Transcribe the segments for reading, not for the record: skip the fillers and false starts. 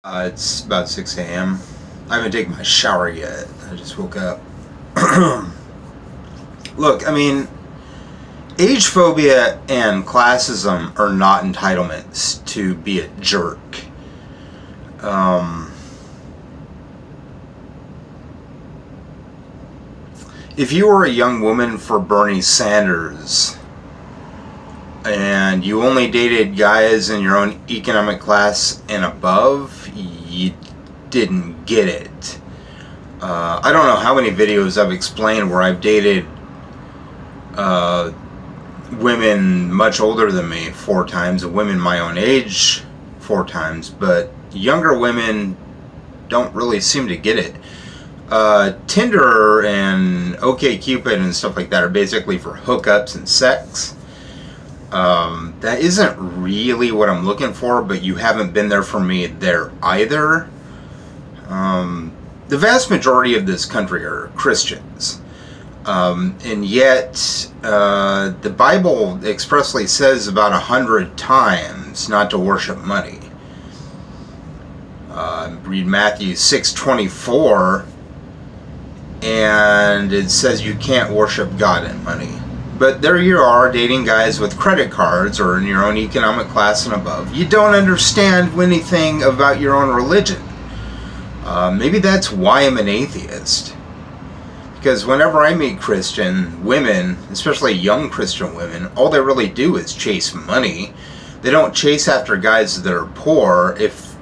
It's about 6 a.m. I haven't taken my shower yet. I just woke up. Look, I mean, age phobia and classism are not entitlements to be a jerk. If you were a young woman for Bernie Sanders and you only dated guys in your own economic class and above, you didn't get it. I don't know how many videos I've explained where I've dated women much older than me 4 times, and women my own age 4 times, but younger women don't really seem to get it. Tinder and OkCupid and stuff like that are basically for hookups and sex. That isn't really what I'm looking for, but you haven't been there for me there either. The vast majority of this country are Christians. And yet, the Bible expressly says about 100 times not to worship money. Read Matthew 6:24, and it says you can't worship God in money. But there you are, dating guys with credit cards or in your own economic class and above. You don't understand anything about your own religion. Maybe that's why I'm an atheist. Because whenever I meet Christian women, especially young Christian women, all they really do is chase money. They don't chase after guys that are poor. If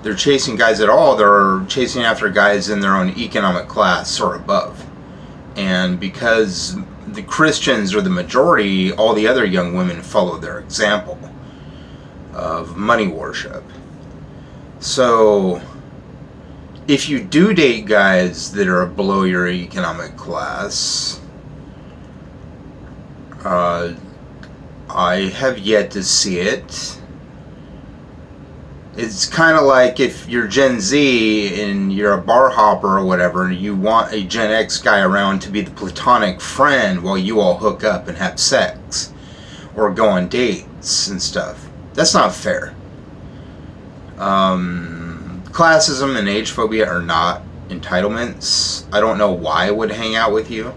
they're chasing guys at all, they're chasing after guys in their own economic class or above. And because the Christians are the majority, all the other young women follow their example of money worship. So if you do date guys that are below your economic class, I have yet to see it. It's kind of like if you're Gen Z and you're a bar hopper or whatever, and you want a Gen X guy around to be the platonic friend while you all hook up and have sex or go on dates and stuff. That's not fair. Classism and age phobia are not entitlements. I don't know why I would hang out with you.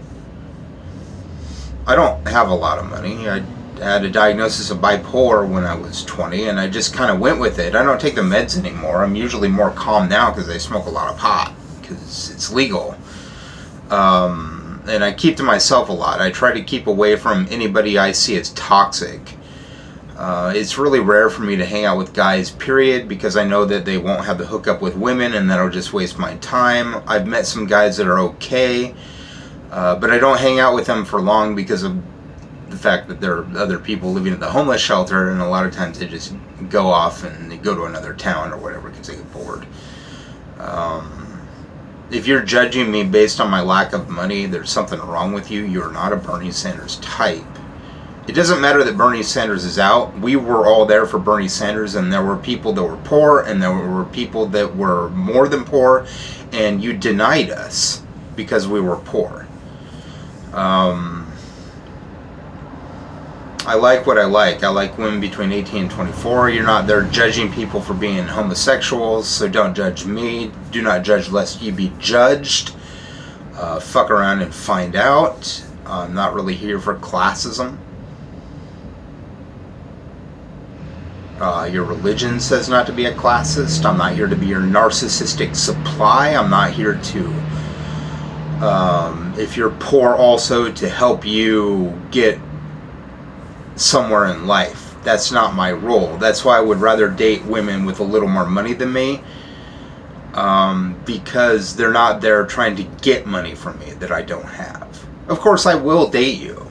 I don't have a lot of money. I had a diagnosis of bipolar when I was 20, and I just kind of went with it. I don't take the meds anymore. I'm usually more calm now because I smoke a lot of pot because it's legal. And I keep to myself a lot. I try to keep away from anybody I see as toxic. It's really rare for me to hang out with guys, period, because I know that they won't have the hookup with women, and that'll just waste my time. I've met some guys that are okay, but I don't hang out with them for long because of the fact that there are other people living at the homeless shelter, and a lot of times they just go off and they go to another town or whatever because they get bored. If you're judging me based on my lack of money, there's something wrong with you. You're not a Bernie Sanders type. It doesn't matter that Bernie Sanders is out. We were all there for Bernie Sanders, and there were people that were poor, and there were people that were more than poor, and you denied us because we were poor. I like what I like. I like women between 18 and 24. You're not there judging people for being homosexuals, so don't judge me. Do not judge lest you be judged. Fuck around and find out. I'm not really here for classism. Your religion says not to be a classist. I'm not here to be your narcissistic supply. I'm not here to, if you're poor, also to help you get somewhere in life. That's not my role. That's why I would rather date women with a little more money than me, because they're not there trying to get money from me that I don't have. Of course, I will date you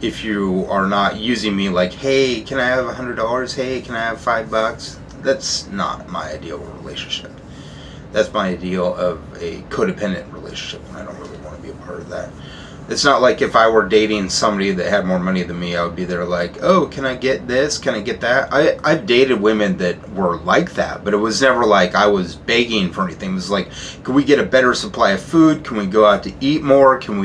if you are not using me like, hey, can I have $100? Hey, can I have $5? That's not my ideal relationship. That's my ideal of a codependent relationship, and I don't really want to be a part of that. It's not like if I were dating somebody that had more money than me, I would be there like, oh, can I get this? Can I get that? I've dated women that were like that, but it was never like I was begging for anything. It was like, can we get a better supply of food? Can we go out to eat more? Can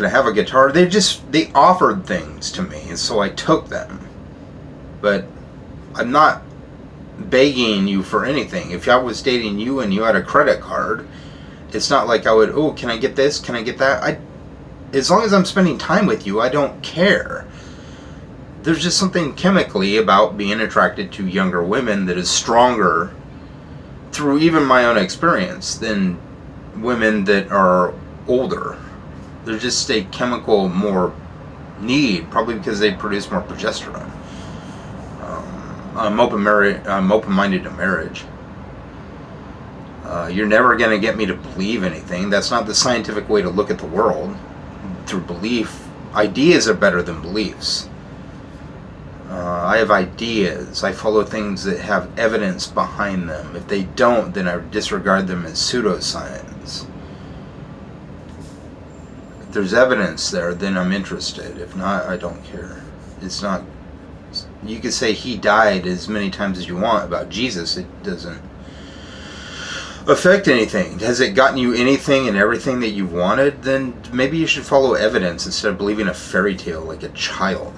I have a guitar? They offered things to me, and so I took them. But I'm not begging you for anything. If I was dating you and you had a credit card, it's not like I would, oh, can I get this? Can I get that? As long as I'm spending time with you, I don't care. There's just something chemically about being attracted to younger women that is stronger, through even my own experience, than women that are older. There's just a chemical more need, probably because they produce more progesterone. I'm open-minded to marriage. You're never going to get me to believe anything. That's not the scientific way to look at the world. Through belief, ideas are better than beliefs. I have ideas. I follow things that have evidence behind them. If they don't, then I disregard them as pseudoscience. If there's evidence there, then I'm interested. If not, I don't care. It's not. You could say he died as many times as you want about Jesus. It doesn't affect anything. Has it gotten you anything and everything that you've wanted? Then maybe you should follow evidence instead of believing a fairy tale like a child.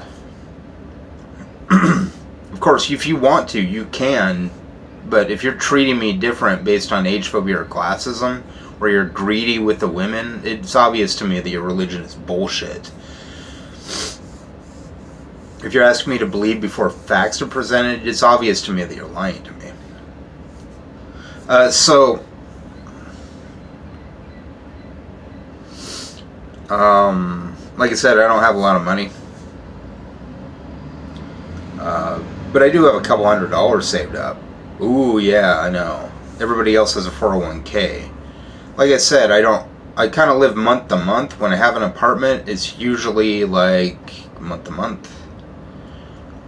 Of course, if you want to, you can. But if you're treating me different based on age phobia or classism, or you're greedy with the women, it's obvious to me that your religion is bullshit. If you're asking me to believe before facts are presented, it's obvious to me that you're lying to me. Like I said, I don't have a lot of money. But I do have a couple $100 saved up. Ooh, yeah, I know. Everybody else has a 401k. Like I said, I kind of live month to month. When I have an apartment, it's usually like month to month.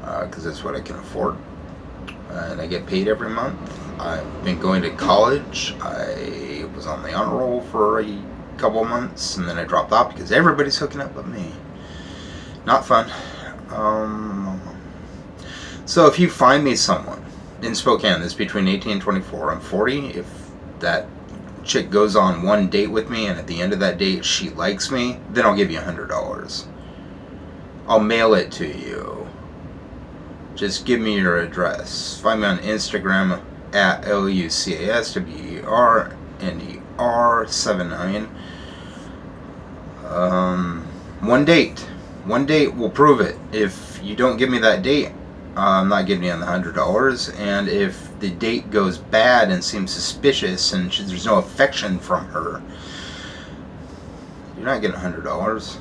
Because that's what I can afford. And I get paid every month. I've been going to college. I was on the honor roll for a couple months, and then I dropped off because everybody's hooking up with me. Not fun. So if you find me someone in Spokane that's between 18 and 24, I'm 40. If that chick goes on one date with me and at the end of that date she likes me, then I'll give you $100. I'll mail it to you. Just give me your address. Find me on Instagram at LUCASWERNER79. One date will prove it. If you don't give me that date, I'm not giving you the $100. And if the date goes bad and seems suspicious and there's no affection from her, you're not getting $100.